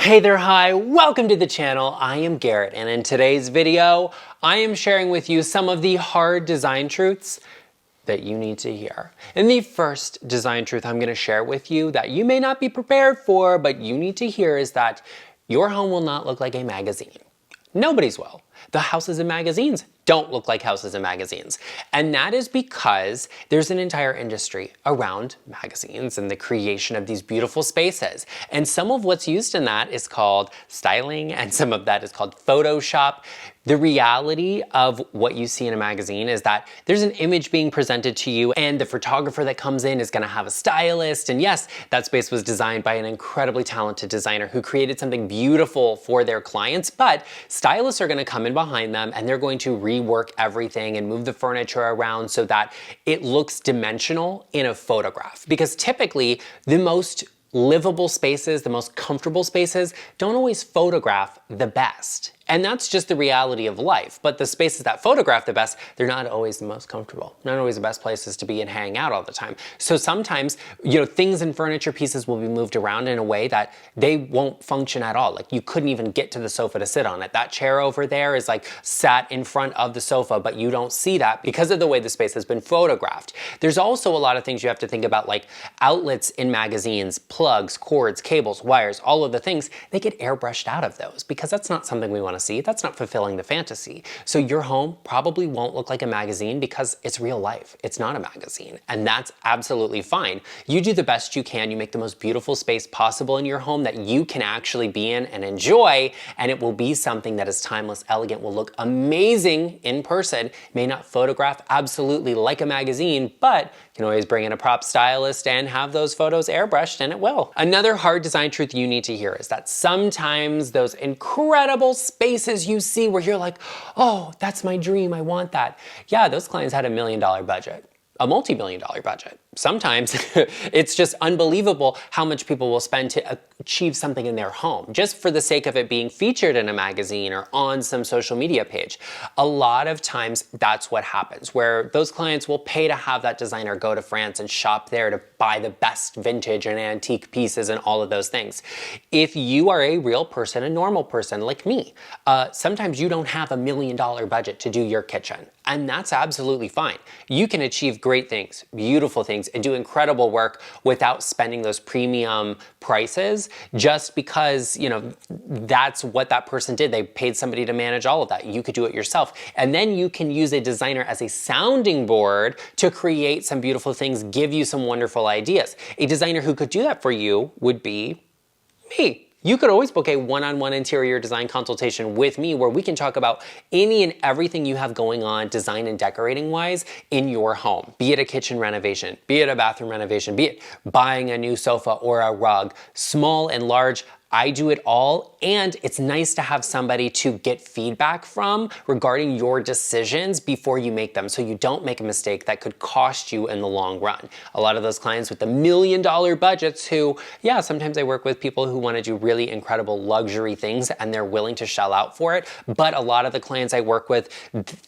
Hey there, hi, welcome to the channel. I am Garrett, and in today's video, I am sharing with you some of the hard design truths that you need to hear. And the first design truth I'm gonna share with you that you may not be prepared for, but you need to hear is that your home will not look like a magazine. Nobody's will. The houses in magazines don't look like houses in magazines. And that is because there's an entire industry around magazines and the creation of these beautiful spaces. And some of what's used in that is called styling, and some of that is called Photoshop. The reality of what you see in a magazine is that there's an image being presented to you, and the photographer that comes in is gonna have a stylist. And yes, that space was designed by an incredibly talented designer who created something beautiful for their clients, but stylists are gonna come in behind them and they're going to rework everything and move the furniture around so that it looks dimensional in a photograph. Because typically, the most livable spaces, the most comfortable spaces, don't always photograph the best. And that's just the reality of life. But the spaces that photograph the best, they're not always the most comfortable, not always the best places to be and hang out all the time. So sometimes, things and furniture pieces will be moved around in a way that they won't function at all. Like you couldn't even get to the sofa to sit on it. That chair over there is like sat in front of the sofa, but you don't see that because of the way the space has been photographed. There's also a lot of things you have to think about, like outlets in magazines, plugs, cords, cables, wires, all of the things, they get airbrushed out of those because that's not something we want to see. That's not fulfilling the fantasy. So your home probably won't look like a magazine because it's real life. It's not a magazine, and that's absolutely fine. You do the best you can. You make the most beautiful space possible in your home that you can actually be in and enjoy, and it will be something that is timeless, elegant, will look amazing in person. It may not photograph absolutely like a magazine, but you can always bring in a prop stylist and have those photos airbrushed, and it will. Another hard design truth you need to hear is that sometimes those incredible spaces you see where you're like, oh, that's my dream, I want that. Yeah, those clients had $1 million budget, a multi-million-dollar budget. Sometimes it's just unbelievable how much people will spend to achieve something in their home, just for the sake of it being featured in a magazine or on some social media page. A lot of times that's what happens, where those clients will pay to have that designer go to France and shop there to buy the best vintage and antique pieces and all of those things. If you are a real person, a normal person like me, sometimes you don't have $1 million budget to do your kitchen, and that's absolutely fine. You can achieve great things, beautiful things, and do incredible work without spending those premium prices just because, that's what that person did. They paid somebody to manage all of that. You could do it yourself. And then you can use a designer as a sounding board to create some beautiful things, give you some wonderful ideas. A designer who could do that for you would be me. You could always book a one-on-one interior design consultation with me where we can talk about any and everything you have going on design and decorating wise in your home. Be it a kitchen renovation, be it a bathroom renovation, be it buying a new sofa or a rug, small and large. I do it all, and it's nice to have somebody to get feedback from regarding your decisions before you make them, so you don't make a mistake that could cost you in the long run. A lot of those clients with the $1 million budgets who, yeah, sometimes I work with people who want to do really incredible luxury things and they're willing to shell out for it, but a lot of the clients I work with,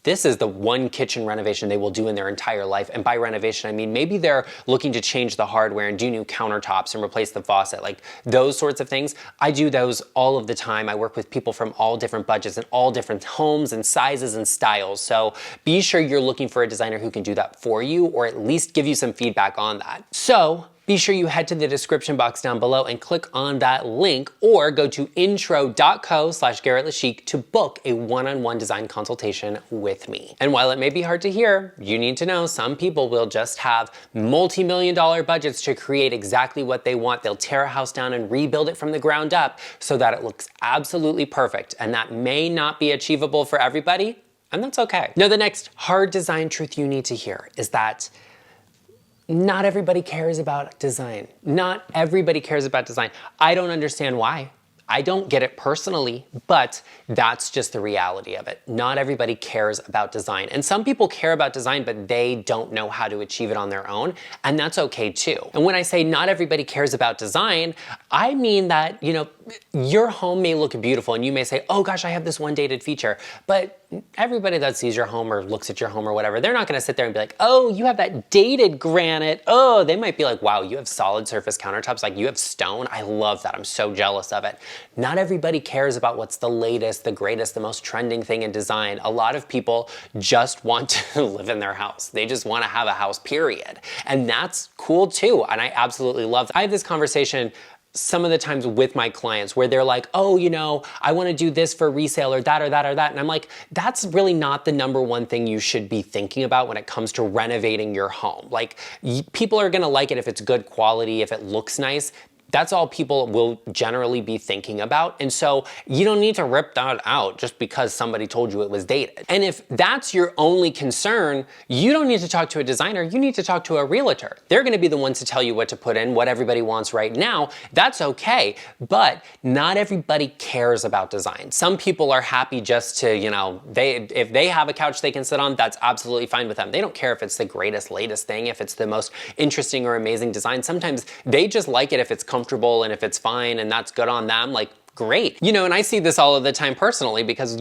this is the one kitchen renovation they will do in their entire life. And by renovation, I mean maybe they're looking to change the hardware and do new countertops and replace the faucet, like those sorts of things. I do those all of the time. I work with people from all different budgets and all different homes and sizes and styles. So be sure you're looking for a designer who can do that for you, or at least give you some feedback on that. So be sure you head to the description box down below and click on that link, or go to intro.co/GarrettLeChic to book a one-on-one design consultation with me. And while it may be hard to hear, you need to know some people will just have multi-million-dollar budgets to create exactly what they want. They'll tear a house down and rebuild it from the ground up so that it looks absolutely perfect. And that may not be achievable for everybody, and that's okay. Now, the next hard design truth you need to hear is that not everybody cares about design. Not everybody cares about design. I don't understand why. I don't get it personally, but that's just the reality of it. Not everybody cares about design. And some people care about design, but they don't know how to achieve it on their own, and that's okay too. And when I say not everybody cares about design, I mean that, your home may look beautiful and you may say, oh gosh, I have this one dated feature, but everybody that sees your home or looks at your home or whatever, they're not gonna sit there and be like, oh, you have that dated granite. Oh, they might be like, wow, you have solid surface countertops, like you have stone. I love that, I'm so jealous of it. Not everybody cares about what's the latest, the greatest, the most trending thing in design. A lot of people just want to live in their house. They just wanna have a house, period. And that's cool too, and I absolutely love that. I have this conversation some of the times with my clients where they're like, oh, you know, I want to do this for resale or that or that or that. And I'm like, that's really not the number one thing you should be thinking about when it comes to renovating your home. Like, people are going to like it if it's good quality, if it looks nice. That's all people will generally be thinking about. And so you don't need to rip that out just because somebody told you it was dated. And if that's your only concern, you don't need to talk to a designer, you need to talk to a realtor. They're gonna be the ones to tell you what to put in, what everybody wants right now. That's okay, but not everybody cares about design. Some people are happy just to, you know, if they have a couch they can sit on, that's absolutely fine with them. They don't care if it's the greatest, latest thing, if it's the most interesting or amazing design. Sometimes they just like it if it's comfortable and if it's fine and that's good on them, like great. You know, and I see this all of the time personally because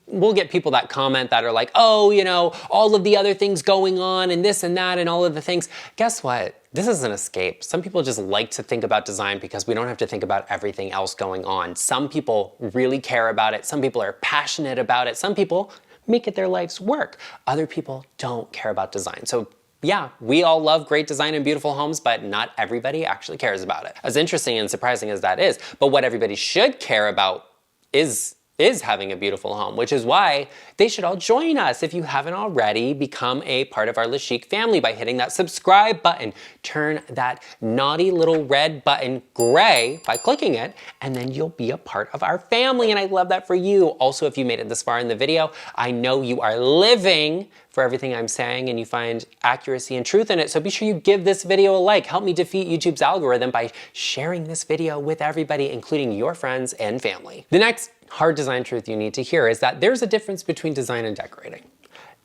we'll get people that comment that are like, oh, you know, all of the other things going on and this and that and all of the things. Guess what? This is an escape. Some people just like to think about design because we don't have to think about everything else going on. Some people really care about it. Some people are passionate about it. Some people make it their life's work. Other people don't care about design. So yeah, we all love great design and beautiful homes, but not everybody actually cares about it. As interesting and surprising as that is, but what everybody should care about is having a beautiful home, which is why they should all join us. If you haven't already, become a part of our LeChic family by hitting that subscribe button. Turn that naughty little red button gray by clicking it, and then you'll be a part of our family, and I love that for you. Also, if you made it this far in the video, I know you are living for everything I'm saying and you find accuracy and truth in it, so be sure you give this video a like. Help me defeat YouTube's algorithm by sharing this video with everybody, including your friends and family. The next hard design truth you need to hear is that there's a difference between design and decorating.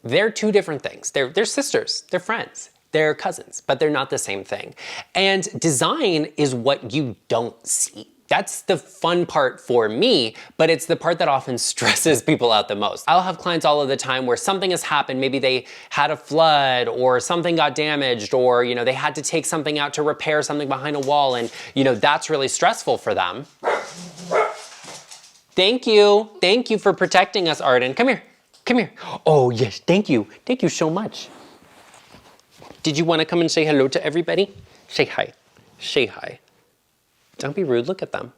They're two different things. They're sisters, they're friends, they're cousins, but they're not the same thing. And design is what you don't see. That's the fun part for me, but it's the part that often stresses people out the most. I'll have clients all of the time where something has happened. Maybe they had a flood or something got damaged, or you know, they had to take something out to repair something behind a wall, and you know, that's really stressful for them. Thank you. Thank you for protecting us, Arden. Come here. Come here. Oh, yes. Thank you. Thank you so much. Did you want to come and say hello to everybody? Say hi. Say hi. Don't be rude. Look at them.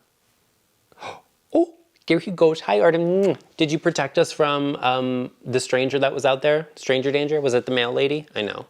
Oh, here he goes. Hi, Arden. Did you protect us from the stranger that was out there? Stranger danger? Was it the mail lady? I know.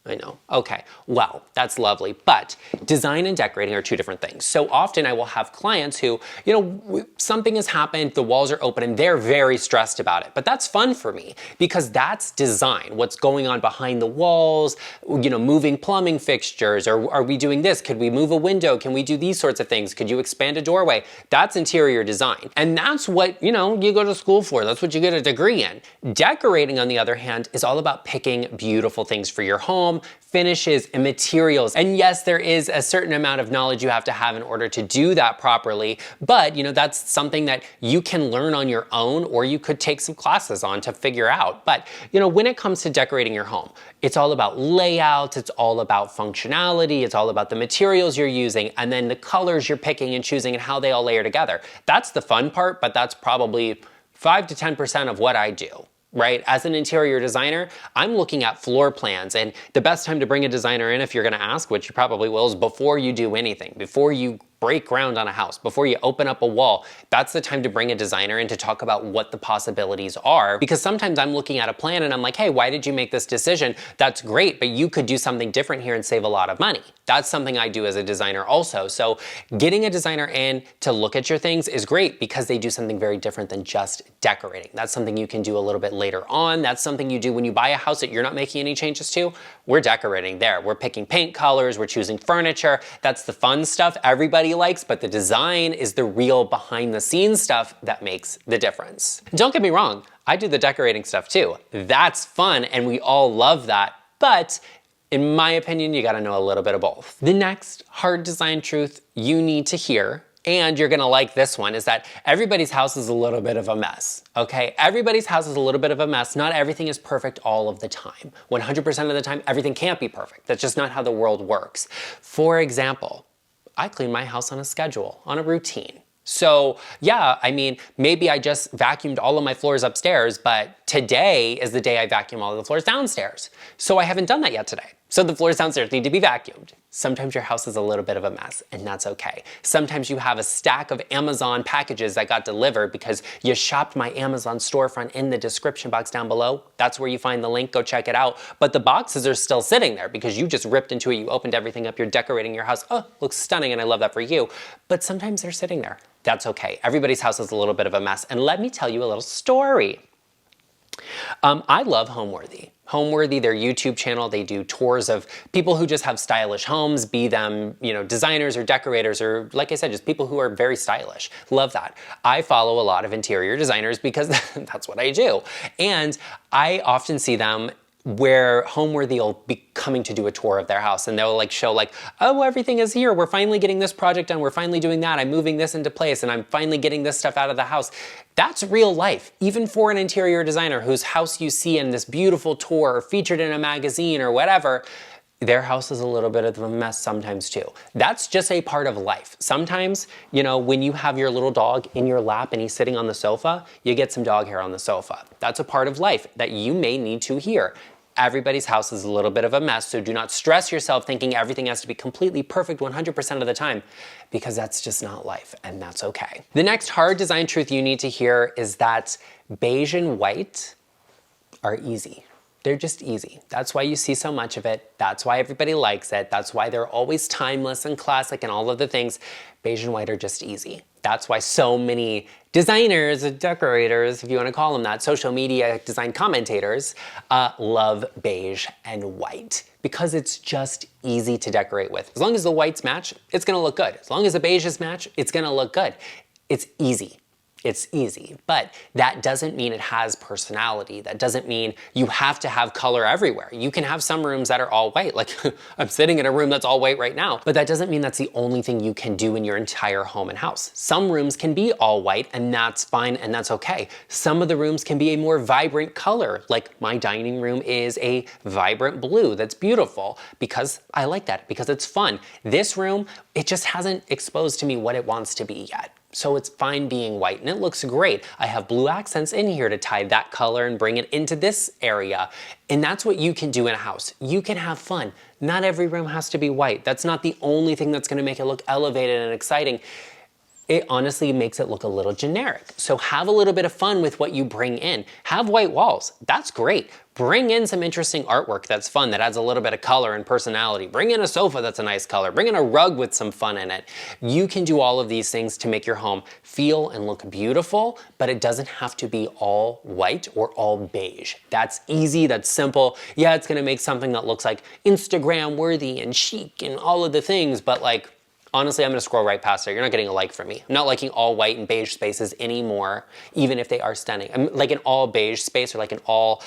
I know. Okay, well, that's lovely. But design and decorating are two different things. So often I will have clients who, you know, something has happened, the walls are open, and they're very stressed about it. But that's fun for me because that's design. What's going on behind the walls, you know, moving plumbing fixtures, or are we doing this? Could we move a window? Can we do these sorts of things? Could you expand a doorway? That's interior design. And that's what, you know, you go to school for. That's what you get a degree in. Decorating, on the other hand, is all about picking beautiful things for your home, finishes and materials. And yes, there is a certain amount of knowledge you have to have in order to do that properly, but you know, that's something that you can learn on your own, or you could take some classes on to figure out. But you know, when it comes to decorating your home, it's all about layout, it's all about functionality, it's all about the materials you're using, and then the colors you're picking and choosing and how they all layer together. That's the fun part, but that's probably 5 to 10% of what I do. Right? As an interior designer, I'm looking at floor plans, and the best time to bring a designer in, if you're gonna ask, which you probably will, is before you do anything, before you break ground on a house, before you open up a wall. That's the time to bring a designer in to talk about what the possibilities are, because sometimes I'm looking at a plan and I'm like, hey, why did you make this decision? That's great, but you could do something different here and save a lot of money. That's something I do as a designer also. So getting a designer in to look at your things is great because they do something very different than just decorating. That's something you can do a little bit later on. That's something you do when you buy a house that you're not making any changes to. We're decorating there. We're picking paint colors, we're choosing furniture. That's the fun stuff everybody likes, but the design is the real behind the scenes stuff that makes the difference. Don't get me wrong, I do the decorating stuff too. That's fun and we all love that, but in my opinion, you gotta know a little bit of both. The next hard design truth you need to hear and you're gonna like this one, is that everybody's house is a little bit of a mess, okay? Everybody's house is a little bit of a mess. Not everything is perfect all of the time. 100% of the time, everything can't be perfect. That's just not how the world works. For example, I clean my house on a schedule, on a routine. So yeah, I mean, maybe I just vacuumed all of my floors upstairs, but today is the day I vacuum all of the floors downstairs. So I haven't done that yet today. So the floors downstairs need to be vacuumed. Sometimes your house is a little bit of a mess, and that's okay. Sometimes you have a stack of Amazon packages that got delivered because you shopped my Amazon storefront in the description box down below. That's where you find the link, go check it out. But the boxes are still sitting there because you just ripped into it, you opened everything up, you're decorating your house. Oh, looks stunning, and I love that for you. But sometimes they're sitting there. That's okay. Everybody's house is a little bit of a mess. And let me tell you a little story. I love Homeworthy. Homeworthy, their YouTube channel, they do tours of people who just have stylish homes, be them, you know, designers or decorators, or like I said, just people who are very stylish. Love that. I follow a lot of interior designers because that's what I do. And I often see them where Homeworthy will be coming to do a tour of their house, and they'll like show like, oh, everything is here. We're finally getting this project done. We're finally doing that. I'm moving this into place, and I'm finally getting this stuff out of the house. That's real life, even for an interior designer whose house you see in this beautiful tour or featured in a magazine or whatever. Their house is a little bit of a mess sometimes too. That's just a part of life. Sometimes, you know, when you have your little dog in your lap and he's sitting on the sofa, you get some dog hair on the sofa. That's a part of life that you may need to hear. Everybody's house is a little bit of a mess, so do not stress yourself thinking everything has to be completely perfect 100% of the time, because that's just not life, and that's okay. The next hard design truth you need to hear is that beige and white are easy. They're just easy. That's why you see so much of it. That's why everybody likes it. That's why they're always timeless and classic and all of the things. Beige and white are just easy. That's why so many designers, decorators, if you want to call them that, social media design commentators, love beige and white because it's just easy to decorate with. As long as the whites match, it's gonna look good. As long as the beiges match, it's gonna look good. It's easy. It's easy, but that doesn't mean it has personality. That doesn't mean you have to have color everywhere. You can have some rooms that are all white, like I'm sitting in a room that's all white right now, but that doesn't mean that's the only thing you can do in your entire home and house. Some rooms can be all white, and that's fine, and that's okay. Some of the rooms can be a more vibrant color, like my dining room is a vibrant blue that's beautiful because I like that, because it's fun. This room, it just hasn't exposed to me what it wants to be yet. So it's fine being white, and it looks great. I have blue accents in here to tie that color and bring it into this area. And that's what you can do in a house. You can have fun. Not every room has to be white. That's not the only thing that's gonna make it look elevated and exciting. It honestly makes it look a little generic. So have a little bit of fun with what you bring in. Have white walls, that's great. Bring in some interesting artwork that's fun, that adds a little bit of color and personality. Bring in a sofa that's a nice color. Bring in a rug with some fun in it. You can do all of these things to make your home feel and look beautiful, but it doesn't have to be all white or all beige. That's easy, that's simple. Yeah, it's gonna make something that looks like Instagram worthy and chic and all of the things, but like, honestly, I'm gonna scroll right past it. You're not getting a like from me. I'm not liking all white and beige spaces anymore, even if they are stunning. I'm like an all beige space or like an all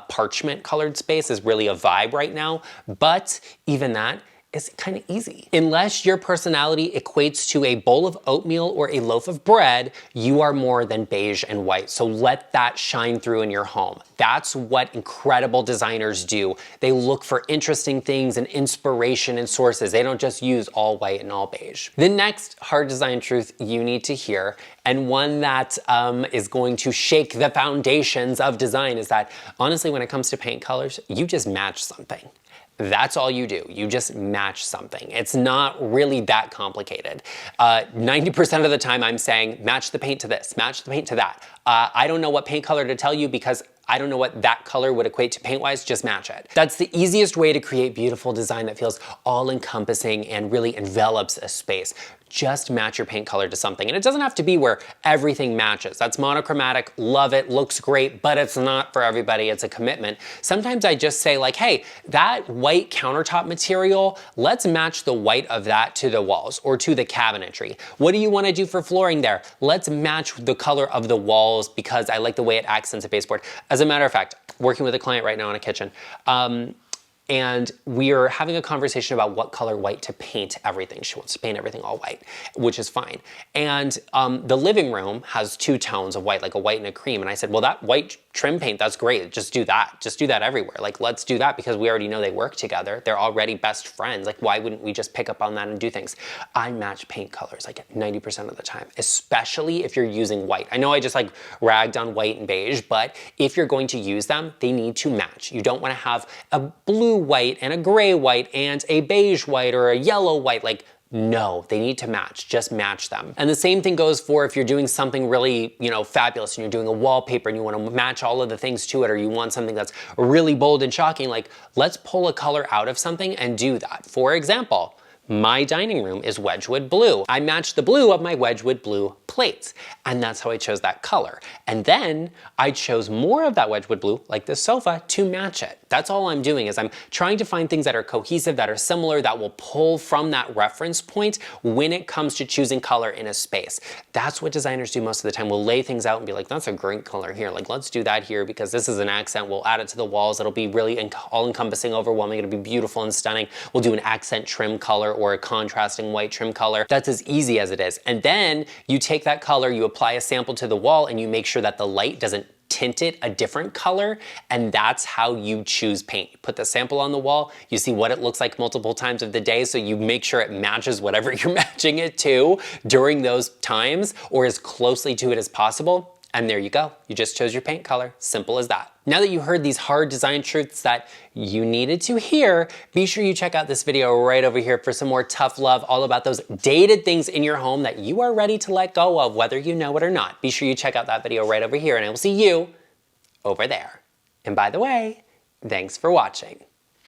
parchment colored space is really a vibe right now, but even that is kind of easy. Unless your personality equates to a bowl of oatmeal or a loaf of bread, you are more than beige and white. So let that shine through in your home. That's what incredible designers do. They look for interesting things and inspiration and sources. They don't just use all white and all beige. The next hard design truth you need to hear, and one that is going to shake the foundations of design, is that honestly, when it comes to paint colors, you just match something. That's all you do. You just match something. It's not really that complicated. 90% of the time I'm saying, match the paint to this, match the paint to that. I don't know what paint color to tell you because I don't know what that color would equate to paint-wise, just match it. That's the easiest way to create beautiful design that feels all-encompassing and really envelops a space. Just match your paint color to something. And it doesn't have to be where everything matches. That's monochromatic, love it, looks great, but it's not for everybody, it's a commitment. Sometimes I just say like, hey, that white countertop material, let's match the white of that to the walls or to the cabinetry. What do you wanna do for flooring there? Let's match the color of the walls because I like the way it accents a baseboard. As a matter of fact, working with a client right now in a kitchen, and we are having a conversation about what color white to paint everything. She wants to paint everything all white, which is fine. And the living room has two tones of white, like a white and a cream. And I said, well, that white trim paint, that's great. Just do that. Just do that everywhere. Like, let's do that because we already know they work together. They're already best friends. Like, why wouldn't we just pick up on that and do things? I match paint colors like 90% of the time, especially if you're using white. I know I just like ragged on white and beige, but if you're going to use them, they need to match. You don't want to have a blue white and a gray white and a beige white or a yellow white. Like, no, they need to match. Just match them. And the same thing goes for if you're doing something really, fabulous and you're doing a wallpaper and you want to match all of the things to it, or you want something that's really bold and shocking, like, let's pull a color out of something and do that. For example, my dining room is Wedgwood blue. I matched the blue of my Wedgwood blue plates, and that's how I chose that color. And then I chose more of that Wedgwood blue, like this sofa, to match it. That's all I'm doing, is I'm trying to find things that are cohesive, that are similar, that will pull from that reference point when it comes to choosing color in a space. That's what designers do most of the time. We'll lay things out and be like, that's a great color here. Like, let's do that here because this is an accent. We'll add it to the walls. It'll be really all-encompassing, overwhelming. It'll be beautiful and stunning. We'll do an accent trim color or a contrasting white trim color. That's as easy as it is. And then you take that color, you apply a sample to the wall, and you make sure that the light doesn't tint it a different color, and that's how you choose paint. You put the sample on the wall, you see what it looks like multiple times of the day, so you make sure it matches whatever you're matching it to during those times, or as closely to it as possible. And there you go. You just chose your paint color. Simple as that. Now that you heard these hard design truths that you needed to hear, be sure you check out this video right over here for some more tough love, all about those dated things in your home that you are ready to let go of, whether you know it or not. Be sure you check out that video right over here, and I will see you over there. And by the way, thanks for watching.